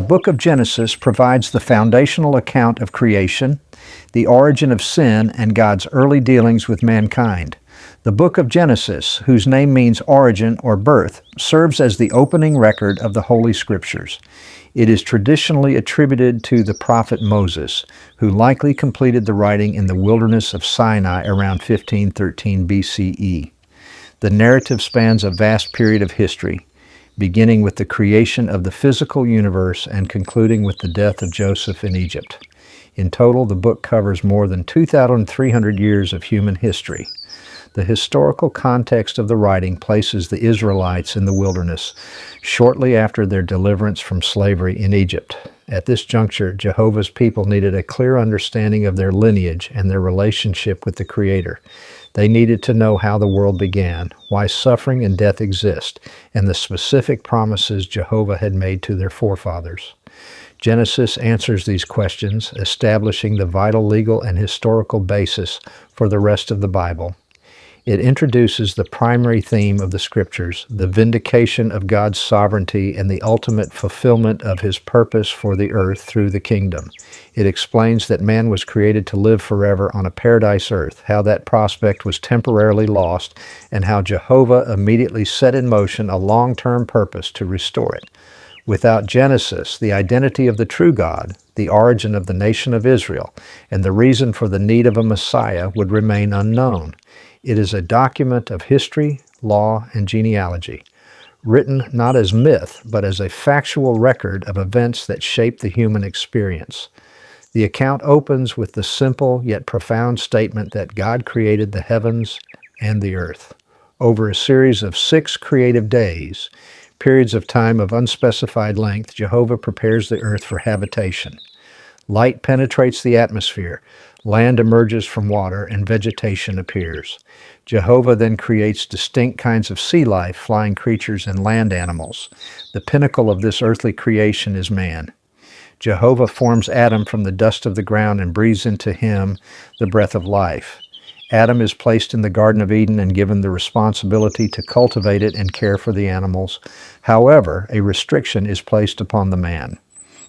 book of Genesis provides the foundational account of creation, the origin of sin, and God's early dealings with mankind. The book of Genesis, whose name means origin or birth, serves as the opening record of the Holy Scriptures. It is traditionally attributed to the prophet Moses, who likely completed the writing in the wilderness of Sinai around 1513 BCE. The narrative spans a vast period of history, beginning with the creation of the physical universe and concluding with the death of Joseph in Egypt. In total, the book covers more than 2,300 years of human history. The historical context of the writing places the Israelites in the wilderness shortly after their deliverance from slavery in Egypt. At this juncture, Jehovah's people needed a clear understanding of their lineage and their relationship with the Creator. They needed to know how the world began, why suffering and death exist, and the specific promises Jehovah had made to their forefathers. Genesis answers these questions, establishing the vital legal and historical basis for the rest of the Bible. It introduces the primary theme of the Scriptures, the vindication of God's sovereignty and the ultimate fulfillment of His purpose for the earth through the kingdom. It explains that man was created to live forever on a paradise earth, how that prospect was temporarily lost, and how Jehovah immediately set in motion a long-term purpose to restore it. Without Genesis, the identity of the true God, the origin of the nation of Israel, and the reason for the need of a Messiah would remain unknown. It is a document of history, law, and genealogy, written not as myth, but as a factual record of events that shape the human experience. The account opens with the simple yet profound statement that God created the heavens and the earth. Over a series of 6 creative days, periods of time of unspecified length, Jehovah prepares the earth for habitation. Light penetrates the atmosphere, land emerges from water, and vegetation appears. Jehovah then creates distinct kinds of sea life, flying creatures, and land animals. The pinnacle of this earthly creation is man. Jehovah forms Adam from the dust of the ground and breathes into him the breath of life. Adam is placed in the Garden of Eden and given the responsibility to cultivate it and care for the animals. However, a restriction is placed upon the man.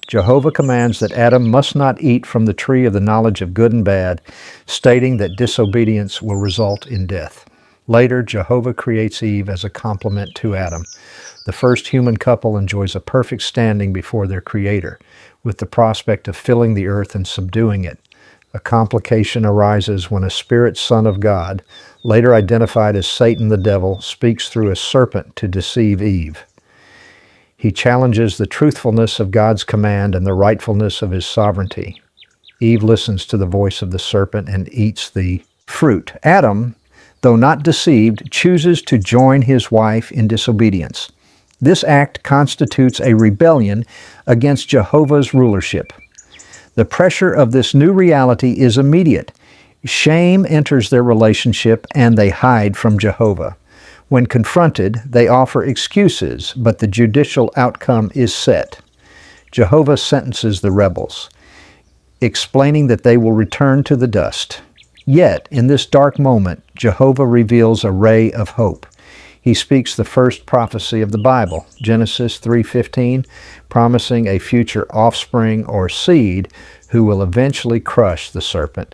Jehovah commands that Adam must not eat from the tree of the knowledge of good and bad, stating that disobedience will result in death. Later, Jehovah creates Eve as a complement to Adam. The first human couple enjoys a perfect standing before their Creator, with the prospect of filling the earth and subduing it. A complication arises when a spirit son of God, later identified as Satan the devil, speaks through a serpent to deceive Eve. He challenges the truthfulness of God's command and the rightfulness of His sovereignty. Eve listens to the voice of the serpent and eats the fruit. Adam, though not deceived, chooses to join his wife in disobedience. This act constitutes a rebellion against Jehovah's rulership. The pressure of this new reality is immediate. Shame enters their relationship and they hide from Jehovah. When confronted, they offer excuses, but the judicial outcome is set. Jehovah sentences the rebels, explaining that they will return to the dust. Yet, in this dark moment, Jehovah reveals a ray of hope. He speaks the first prophecy of the Bible, Genesis 3:15, promising a future offspring or seed who will eventually crush the serpent.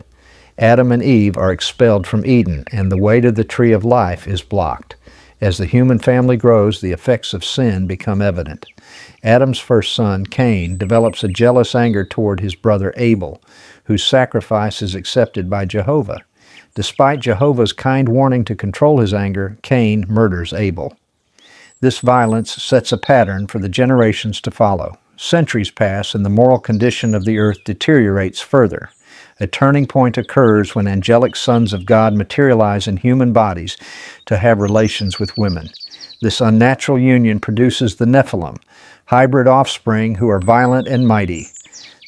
Adam and Eve are expelled from Eden, and the way to the tree of life is blocked. As the human family grows, the effects of sin become evident. Adam's first son, Cain, develops a jealous anger toward his brother Abel, whose sacrifice is accepted by Jehovah. Despite Jehovah's kind warning to control his anger, Cain murders Abel. This violence sets a pattern for the generations to follow. Centuries pass and the moral condition of the earth deteriorates further. A turning point occurs when angelic sons of God materialize in human bodies to have relations with women. This unnatural union produces the Nephilim, hybrid offspring who are violent and mighty.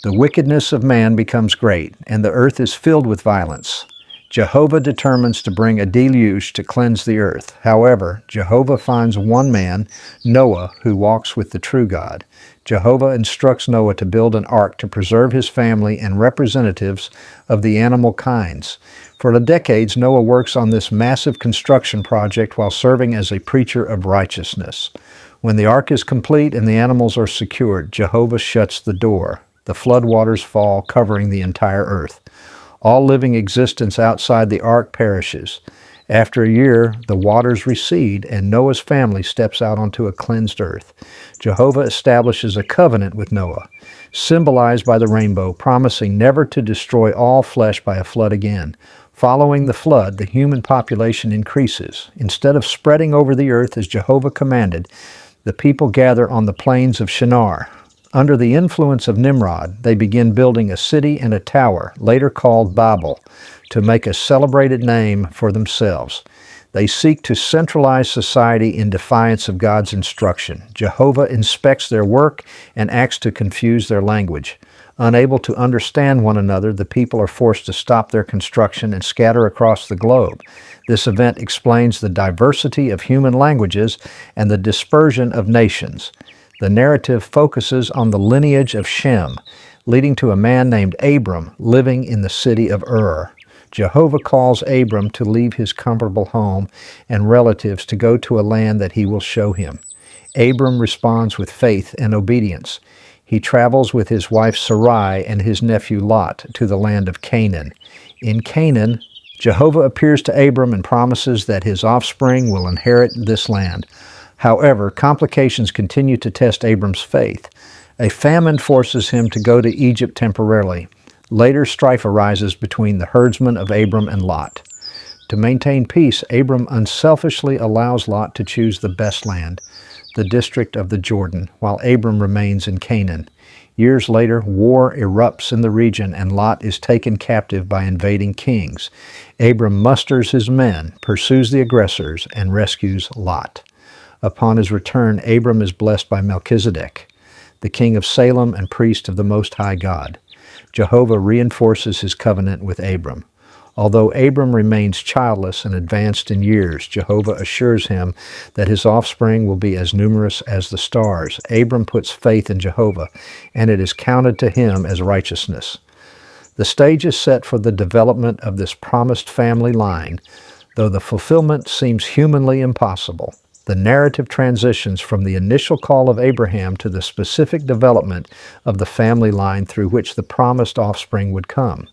The wickedness of man becomes great, and the earth is filled with violence. Jehovah determines to bring a deluge to cleanse the earth. However, Jehovah finds one man, Noah, who walks with the true God. Jehovah instructs Noah to build an ark to preserve his family and representatives of the animal kinds. For decades, Noah works on this massive construction project while serving as a preacher of righteousness. When the ark is complete and the animals are secured, Jehovah shuts the door. The flood waters fall, covering the entire earth. All living existence outside the ark perishes. After a year, the waters recede, and Noah's family steps out onto a cleansed earth. Jehovah establishes a covenant with Noah, symbolized by the rainbow, promising never to destroy all flesh by a flood again. Following the flood, the human population increases. Instead of spreading over the earth as Jehovah commanded, the people gather on the plains of Shinar. Under the influence of Nimrod, they begin building a city and a tower, later called Babel, to make a celebrated name for themselves. They seek to centralize society in defiance of God's instruction. Jehovah inspects their work and acts to confuse their language. Unable to understand one another, the people are forced to stop their construction and scatter across the globe. This event explains the diversity of human languages and the dispersion of nations. The narrative focuses on the lineage of Shem, leading to a man named Abram living in the city of Ur. Jehovah calls Abram to leave his comfortable home and relatives to go to a land that he will show him. Abram responds with faith and obedience. He travels with his wife Sarai and his nephew Lot to the land of Canaan. In Canaan, Jehovah appears to Abram and promises that his offspring will inherit this land. However, complications continue to test Abram's faith. A famine forces him to go to Egypt temporarily. Later, strife arises between the herdsmen of Abram and Lot. To maintain peace, Abram unselfishly allows Lot to choose the best land, the district of the Jordan, while Abram remains in Canaan. Years later, war erupts in the region and Lot is taken captive by invading kings. Abram musters his men, pursues the aggressors, and rescues Lot. Upon his return, Abram is blessed by Melchizedek, the king of Salem and priest of the Most High God. Jehovah reinforces his covenant with Abram. Although Abram remains childless and advanced in years, Jehovah assures him that his offspring will be as numerous as the stars. Abram puts faith in Jehovah, and it is counted to him as righteousness. The stage is set for the development of this promised family line, though the fulfillment seems humanly impossible. The narrative transitions from the initial call of Abraham to the specific development of the family line through which the promised offspring would come.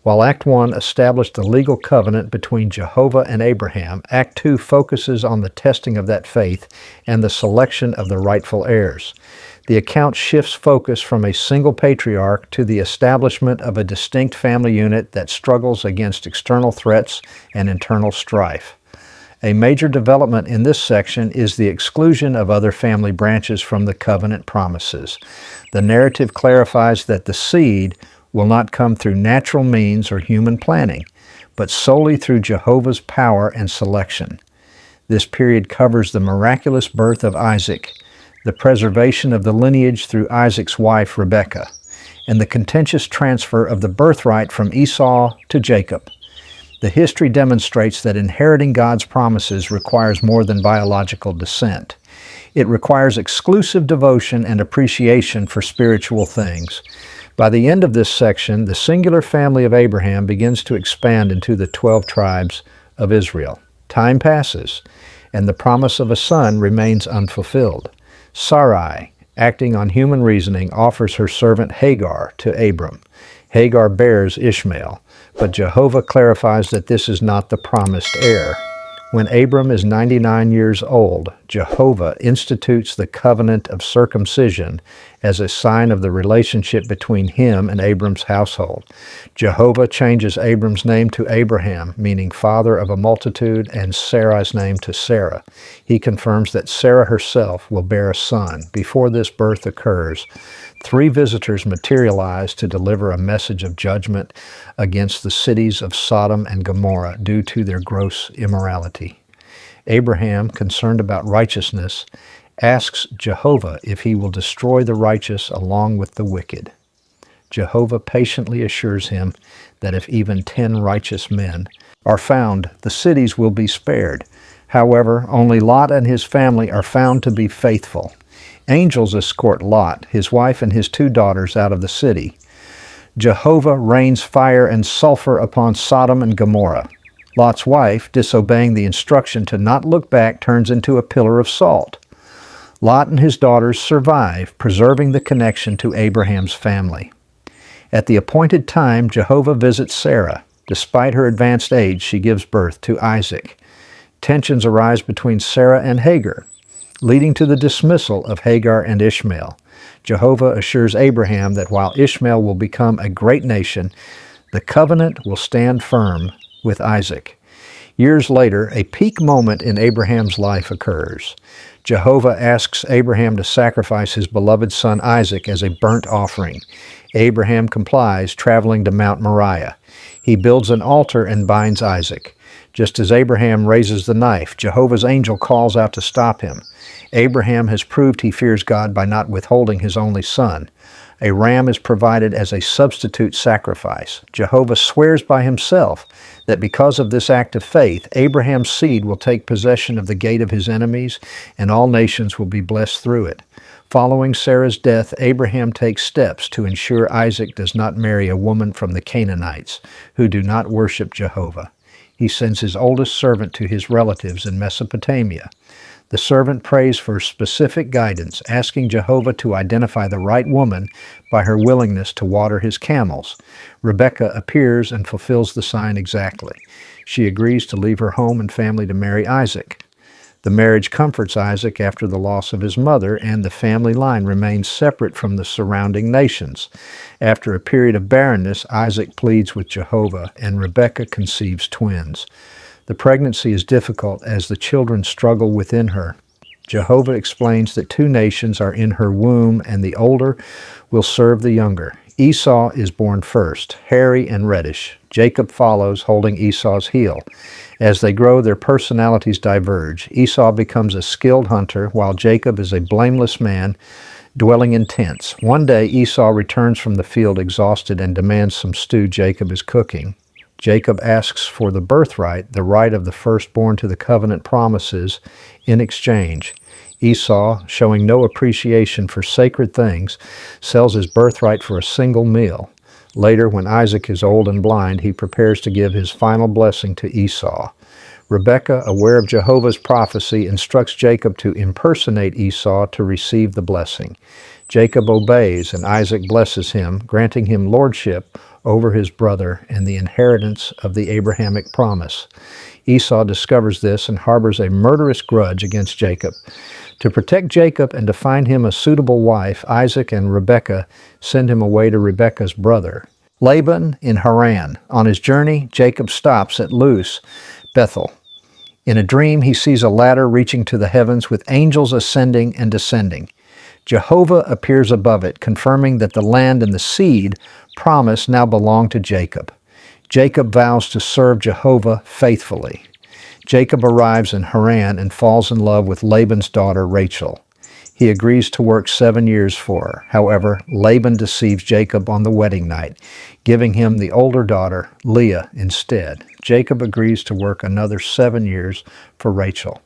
While Act 1 established the legal covenant between Jehovah and Abraham, Act 2 focuses on the testing of that faith and the selection of the rightful heirs. The account shifts focus from a single patriarch to the establishment of a distinct family unit that struggles against external threats and internal strife. A major development in this section is the exclusion of other family branches from the covenant promises. The narrative clarifies that the seed will not come through natural means or human planning, but solely through Jehovah's power and selection. This period covers the miraculous birth of Isaac, the preservation of the lineage through Isaac's wife Rebekah, and the contentious transfer of the birthright from Esau to Jacob. The history demonstrates that inheriting God's promises requires more than biological descent. It requires exclusive devotion and appreciation for spiritual things. By the end of this section, the singular family of Abraham begins to expand into the 12 tribes of Israel. Time passes, and the promise of a son remains unfulfilled. Sarai, acting on human reasoning, offers her servant Hagar to Abram. Hagar bears Ishmael, but Jehovah clarifies that this is not the promised heir. When Abram is 99 years old, Jehovah institutes the covenant of circumcision as a sign of the relationship between him and Abram's household. Jehovah changes Abram's name to Abraham, meaning father of a multitude, and Sarai's name to Sarah. He confirms that Sarah herself will bear a son. Before this birth occurs, 3 visitors materialize to deliver a message of judgment against the cities of Sodom and Gomorrah due to their gross immorality. Abraham, concerned about righteousness, asks Jehovah if he will destroy the righteous along with the wicked. Jehovah patiently assures him that if even 10 righteous men are found, the cities will be spared. However, only Lot and his family are found to be faithful. Angels escort Lot, his wife, and his 2 daughters out of the city. Jehovah rains fire and sulfur upon Sodom and Gomorrah. Lot's wife, disobeying the instruction to not look back, turns into a pillar of salt. Lot and his daughters survive, preserving the connection to Abraham's family. At the appointed time, Jehovah visits Sarah. Despite her advanced age, she gives birth to Isaac. Tensions arise between Sarah and Hagar, leading to the dismissal of Hagar and Ishmael. Jehovah assures Abraham that while Ishmael will become a great nation, the covenant will stand firm with Isaac. Years later, a peak moment in Abraham's life occurs. Jehovah asks Abraham to sacrifice his beloved son Isaac as a burnt offering. Abraham complies, traveling to Mount Moriah. He builds an altar and binds Isaac. Just as Abraham raises the knife, Jehovah's angel calls out to stop him. Abraham has proved he fears God by not withholding his only son. A ram is provided as a substitute sacrifice. Jehovah swears by himself that because of this act of faith, Abraham's seed will take possession of the gate of his enemies, and all nations will be blessed through it. Following Sarah's death, Abraham takes steps to ensure Isaac does not marry a woman from the Canaanites, who do not worship Jehovah. He sends his oldest servant to his relatives in Mesopotamia. The servant prays for specific guidance, asking Jehovah to identify the right woman by her willingness to water his camels. Rebekah appears and fulfills the sign exactly. She agrees to leave her home and family to marry Isaac. The marriage comforts Isaac after the loss of his mother, and the family line remains separate from the surrounding nations. After a period of barrenness, Isaac pleads with Jehovah, and Rebekah conceives twins. The pregnancy is difficult as the children struggle within her. Jehovah explains that two nations are in her womb, and the older will serve the younger. Esau is born first, hairy and reddish. Jacob follows, holding Esau's heel. As they grow, their personalities diverge. Esau becomes a skilled hunter, while Jacob is a blameless man, dwelling in tents. One day, Esau returns from the field exhausted and demands some stew Jacob is cooking. Jacob asks for the birthright, the right of the firstborn to the covenant promises, in exchange. Esau, showing no appreciation for sacred things, sells his birthright for a single meal. Later, when Isaac is old and blind, he prepares to give his final blessing to Esau. Rebekah, aware of Jehovah's prophecy, instructs Jacob to impersonate Esau to receive the blessing. Jacob obeys, and Isaac blesses him, granting him lordship over his brother and the inheritance of the Abrahamic promise. Esau discovers this and harbors a murderous grudge against Jacob. To protect Jacob and to find him a suitable wife, Isaac and Rebekah send him away to Rebekah's brother, Laban, in Haran. On his journey, Jacob stops at Luz, Bethel. In a dream, he sees a ladder reaching to the heavens with angels ascending and descending. Jehovah appears above it, confirming that the land and the seed promised now belong to Jacob. Jacob vows to serve Jehovah faithfully. Jacob arrives in Haran and falls in love with Laban's daughter, Rachel. He agrees to work 7 years for her. However, Laban deceives Jacob on the wedding night, giving him the older daughter, Leah, instead. Jacob agrees to work another 7 years for Rachel.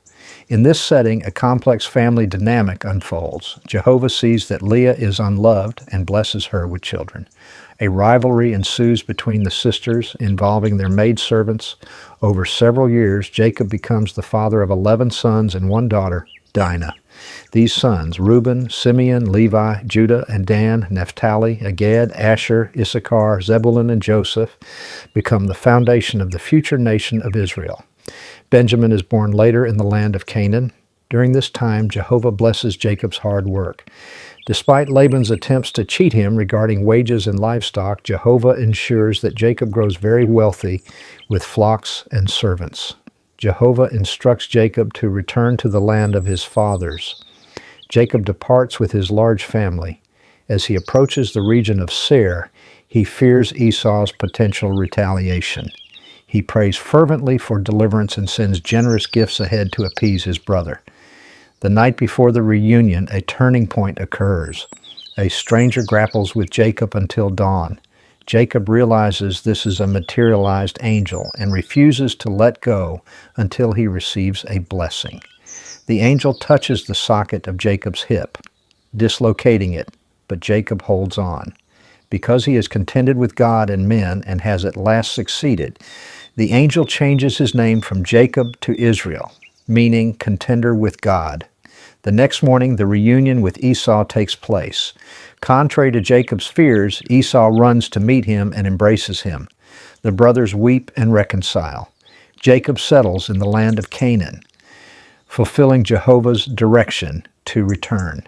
In this setting, a complex family dynamic unfolds. Jehovah sees that Leah is unloved and blesses her with children. A rivalry ensues between the sisters, involving their maidservants. Over several years, Jacob becomes the father of 11 sons and 1 daughter, Dinah. These sons, Reuben, Simeon, Levi, Judah, and Dan, Naphtali, Agad, Asher, Issachar, Zebulun, and Joseph, become the foundation of the future nation of Israel. Benjamin is born later in the land of Canaan. During this time, Jehovah blesses Jacob's hard work. Despite Laban's attempts to cheat him regarding wages and livestock, Jehovah ensures that Jacob grows very wealthy with flocks and servants. Jehovah instructs Jacob to return to the land of his fathers. Jacob departs with his large family. As he approaches the region of Seir, he fears Esau's potential retaliation. He prays fervently for deliverance and sends generous gifts ahead to appease his brother. The night before the reunion, a turning point occurs. A stranger grapples with Jacob until dawn. Jacob realizes this is a materialized angel and refuses to let go until he receives a blessing. The angel touches the socket of Jacob's hip, dislocating it, but Jacob holds on. Because he is contented with God and men and has at last succeeded, the angel changes his name from Jacob to Israel, meaning contender with God. The next morning, the reunion with Esau takes place. Contrary to Jacob's fears, Esau runs to meet him and embraces him. The brothers weep and reconcile. Jacob settles in the land of Canaan, fulfilling Jehovah's direction to return.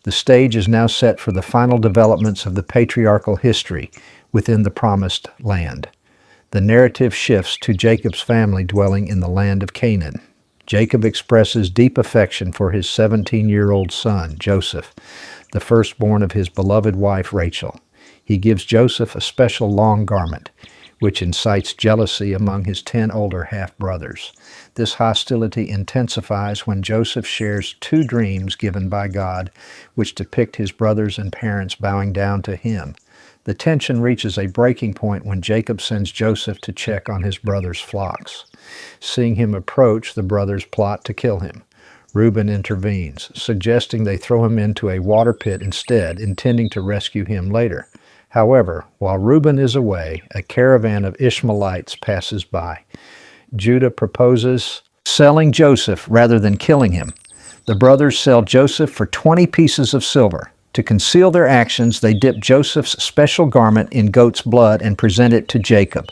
The stage is now set for the final developments of the patriarchal history within the promised land. The narrative shifts to Jacob's family dwelling in the land of Canaan. Jacob expresses deep affection for his 17-year-old son, Joseph, the firstborn of his beloved wife, Rachel. He gives Joseph a special long garment, which incites jealousy among his 10 older half-brothers. This hostility intensifies when Joseph shares 2 dreams given by God, which depict his brothers and parents bowing down to him. The tension reaches a breaking point when Jacob sends Joseph to check on his brother's flocks. Seeing him approach, the brothers plot to kill him. Reuben intervenes, suggesting they throw him into a water pit instead, intending to rescue him later. However, while Reuben is away, a caravan of Ishmaelites passes by. Judah proposes selling Joseph rather than killing him. The brothers sell Joseph for 20 pieces of silver. To conceal their actions, they dip Joseph's special garment in goat's blood and present it to Jacob.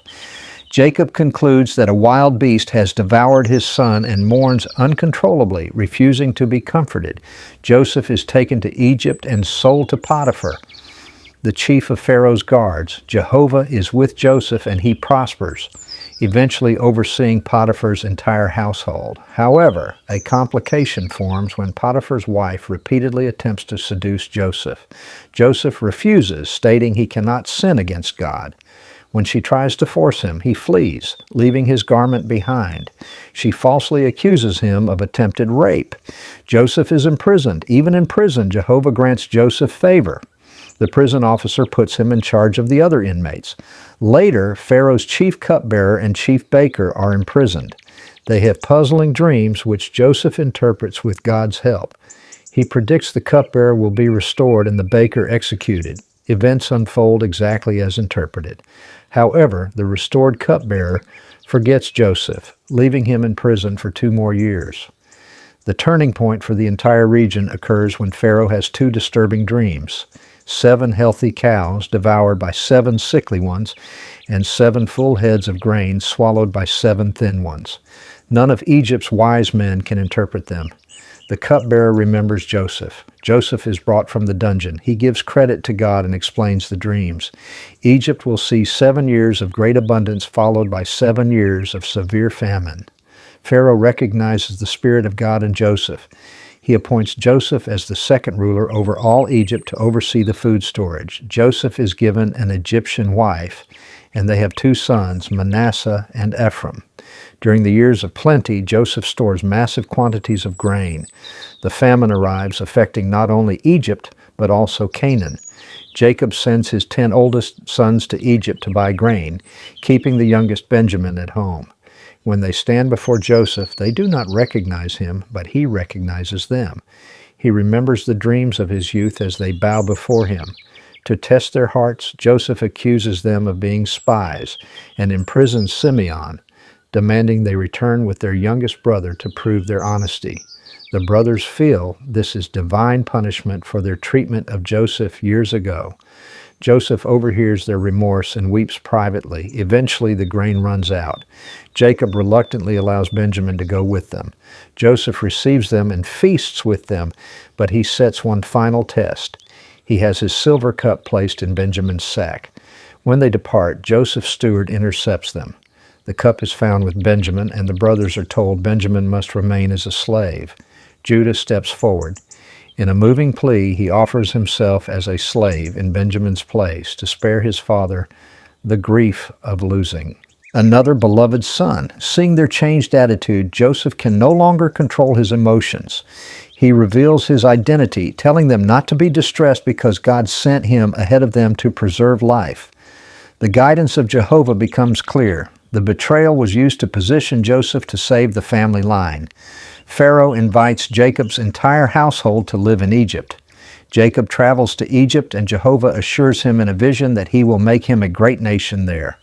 Jacob concludes that a wild beast has devoured his son and mourns uncontrollably, refusing to be comforted. Joseph is taken to Egypt and sold to Potiphar, the chief of Pharaoh's guards. Jehovah is with Joseph and he prospers, eventually overseeing Potiphar's entire household. However, a complication forms when Potiphar's wife repeatedly attempts to seduce Joseph. Joseph refuses, stating he cannot sin against God. When she tries to force him, he flees, leaving his garment behind. She falsely accuses him of attempted rape. Joseph is imprisoned. Even in prison, Jehovah grants Joseph favor. The prison officer puts him in charge of the other inmates. Later, Pharaoh's chief cupbearer and chief baker are imprisoned. They have puzzling dreams which Joseph interprets with God's help. He predicts the cupbearer will be restored and the baker executed. Events unfold exactly as interpreted. However, the restored cupbearer forgets Joseph, leaving him in prison for 2 more years. The turning point for the entire region occurs when Pharaoh has 2 disturbing dreams: 7 healthy cows devoured by 7 sickly ones, and 7 full heads of grain swallowed by 7 thin ones. None of Egypt's wise men can interpret them. The cupbearer remembers Joseph. Joseph is brought from the dungeon. He gives credit to God and explains the dreams. Egypt will see 7 years of great abundance followed by 7 years of severe famine. Pharaoh recognizes the Spirit of God in Joseph. He appoints Joseph as the second ruler over all Egypt to oversee the food storage. Joseph is given an Egyptian wife, and they have 2 sons, Manasseh and Ephraim. During the years of plenty, Joseph stores massive quantities of grain. The famine arrives, affecting not only Egypt, but also Canaan. Jacob sends his 10 oldest sons to Egypt to buy grain, keeping the youngest Benjamin at home. When they stand before Joseph, they do not recognize him, but he recognizes them. He remembers the dreams of his youth as they bow before him. To test their hearts, Joseph accuses them of being spies and imprisons Simeon, demanding they return with their youngest brother to prove their honesty. The brothers feel this is divine punishment for their treatment of Joseph years ago. Joseph overhears their remorse and weeps privately. Eventually, the grain runs out. Jacob reluctantly allows Benjamin to go with them. Joseph receives them and feasts with them, but he sets one final test. He has his silver cup placed in Benjamin's sack. When they depart, Joseph's steward intercepts them. The cup is found with Benjamin, and the brothers are told Benjamin must remain as a slave. Judah steps forward. In a moving plea, he offers himself as a slave in Benjamin's place to spare his father the grief of losing another beloved son. Seeing their changed attitude, Joseph can no longer control his emotions. He reveals his identity, telling them not to be distressed because God sent him ahead of them to preserve life. The guidance of Jehovah becomes clear. The betrayal was used to position Joseph to save the family line. Pharaoh invites Jacob's entire household to live in Egypt. Jacob travels to Egypt, and Jehovah assures him in a vision that he will make him a great nation there.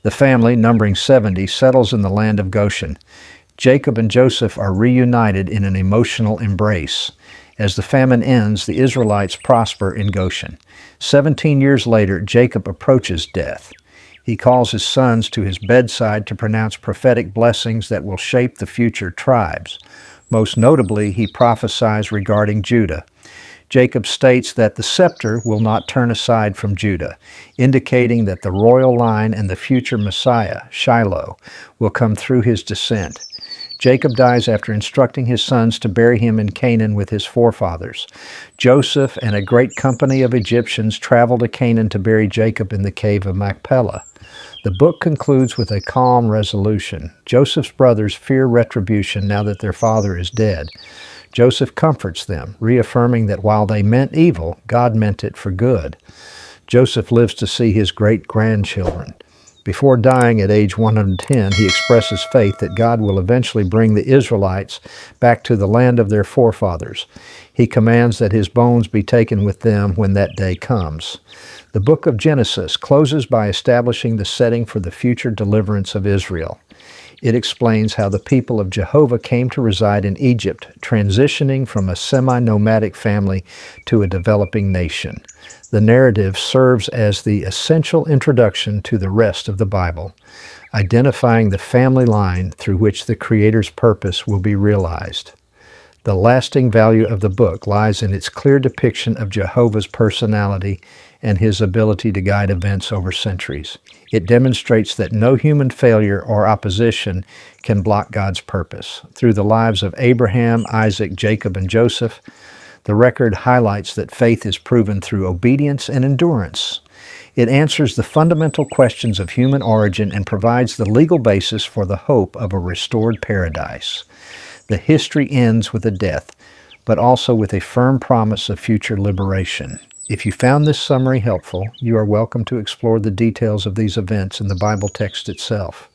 The family, numbering 70, settles in the land of Goshen. Jacob and Joseph are reunited in an emotional embrace. As the famine ends, the Israelites prosper in Goshen. 17 years later, Jacob approaches death. He calls his sons to his bedside to pronounce prophetic blessings that will shape the future tribes. Most notably, he prophesies regarding Judah. Jacob states that the scepter will not turn aside from Judah, indicating that the royal line and the future Messiah, Shiloh, will come through his descent. Jacob dies after instructing his sons to bury him in Canaan with his forefathers. Joseph and a great company of Egyptians travel to Canaan to bury Jacob in the cave of Machpelah. The book concludes with a calm resolution. Joseph's brothers fear retribution now that their father is dead. Joseph comforts them, reaffirming that while they meant evil, God meant it for good. Joseph lives to see his great-grandchildren. Before dying at age 110, he expresses faith that God will eventually bring the Israelites back to the land of their forefathers. He commands that his bones be taken with them when that day comes. The book of Genesis closes by establishing the setting for the future deliverance of Israel. It explains how the people of Jehovah came to reside in Egypt, transitioning from a semi-nomadic family to a developing nation. The narrative serves as the essential introduction to the rest of the Bible, identifying the family line through which the Creator's purpose will be realized. The lasting value of the book lies in its clear depiction of Jehovah's personality and his ability to guide events over centuries. It demonstrates that no human failure or opposition can block God's purpose. Through the lives of Abraham, Isaac, Jacob, and Joseph, the record highlights that faith is proven through obedience and endurance. It answers the fundamental questions of human origin and provides the legal basis for the hope of a restored paradise. The history ends with a death, but also with a firm promise of future liberation. If you found this summary helpful, you are welcome to explore the details of these events in the Bible text itself.